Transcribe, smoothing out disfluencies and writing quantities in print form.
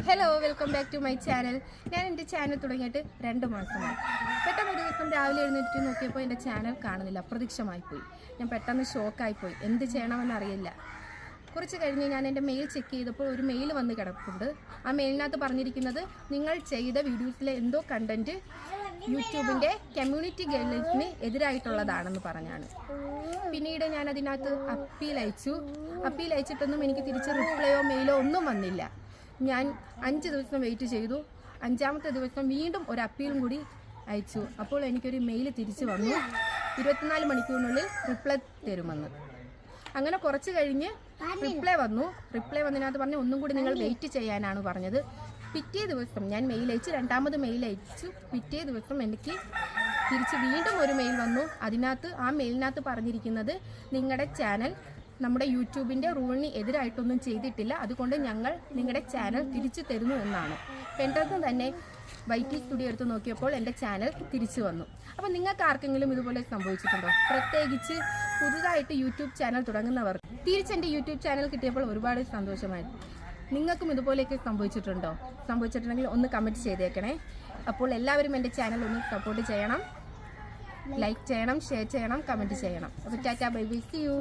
Hello, welcome back to my channel. ഞാൻ എൻ്റെ channel തുടങ്ങിയിട്ട് 2 മാസമായി. പെട്ടെന്ന് ഒരു ദിവസം രാവിലെ എഴുന്നേറ്റ് നോക്കിയപ്പോൾ എൻ്റെ ചാനൽ കാണുന്നില്ല, അപ്രത്യക്ഷമായിപ്പോയി. ഞാൻ പെട്ടെന്ന് ഷോക്കായിപ്പോയി, എന്ത് ചെയ്യണമെന്നറിയില്ല. കുറച്ച് കഴിഞ്ഞ് ഞാൻ എൻ്റെ മെയിൽ ചെക്ക് ചെയ്തപ്പോൾ ഒരു മെയിൽ വന്ന് കിടപ്പുണ്ട്. ആ മെയിലിനകത്ത് പറഞ്ഞിരിക്കുന്നത് നിങ്ങൾ ചെയ്ത വീഡിയോസിലെ എന്തോ കണ്ടന്റ് യൂട്യൂബിൻ്റെ കമ്മ്യൂണിറ്റി ഗൈഡ്ലൈൻസിന് എതിരായിട്ടുള്ളതാണെന്ന് പറഞ്ഞാണ്. പിന്നീട് ഞാൻ അതിനകത്ത് അപ്പീൽ അയച്ചിട്ടൊന്നും എനിക്ക് തിരിച്ച് റിപ്ലൈയോ മെയിലോ ഒന്നും വന്നില്ല. ഞാൻ 5 ദിവസം വെയിറ്റ് ചെയ്തു. 5ാമത്തെ ദിവസം വീണ്ടും ഒരു അപ്പീലും കൂടി അയച്ചു. അപ്പോൾ എനിക്കൊരു മെയിൽ തിരിച്ചു വന്നു, 24 മണിക്കൂറിനുള്ളിൽ റിപ്ലൈ തരുമെന്ന്. അങ്ങനെ കുറച്ച് കഴിഞ്ഞ് റിപ്ലൈ വന്നതിനകത്ത് പറഞ്ഞു ഒന്നും കൂടി നിങ്ങൾ വെയിറ്റ് ചെയ്യാനാണ് പറഞ്ഞത്. പിറ്റേ ദിവസം ഞാൻ മെയിൽ അയച്ചു, 2ാമത് മെയിൽ അയച്ചു. പിറ്റേ ദിവസം എനിക്ക് തിരിച്ച് വീണ്ടും ഒരു മെയിൽ വന്നു. ആ മെയിലിനകത്ത് പറഞ്ഞിരിക്കുന്നത് നിങ്ങളുടെ ചാനൽ നമ്മുടെ യൂട്യൂബിൻ്റെ റൂളിന് എതിരായിട്ടൊന്നും ചെയ്തിട്ടില്ല, അതുകൊണ്ട് ഞങ്ങൾ നിങ്ങളുടെ ചാനൽ തിരിച്ചു തരുന്നു എന്നാണ്. പെട്ടെന്ന് തന്നെ YT സ്റ്റുഡിയോ എടുത്ത് നോക്കിയപ്പോൾ എൻ്റെ ചാനൽ തിരിച്ചു വന്നു. അപ്പോൾ നിങ്ങൾക്ക് ആർക്കെങ്കിലും ഇതുപോലെ സംഭവിച്ചിട്ടുണ്ടോ? പ്രത്യേകിച്ച് പുതുതായിട്ട് യൂട്യൂബ് ചാനൽ തുടങ്ങുന്നവർ തിരിച്ചെൻ്റെ യൂട്യൂബ് ചാനൽ കിട്ടിയപ്പോൾ ഒരുപാട് സന്തോഷമായിരുന്നു. നിങ്ങൾക്കും ഇതുപോലെയൊക്കെ സംഭവിച്ചിട്ടുണ്ടെങ്കിൽ ഒന്ന് കമൻറ്റ് ചെയ്തേക്കണേ. അപ്പോൾ എല്ലാവരും എൻ്റെ ചാനൽ ഒന്ന് സപ്പോർട്ട് ചെയ്യണം, ലൈക്ക് ചെയ്യണം, ഷെയർ ചെയ്യണം, കമൻറ്റ് ചെയ്യണം. അപ്പോൾ tata, bye bye, see U.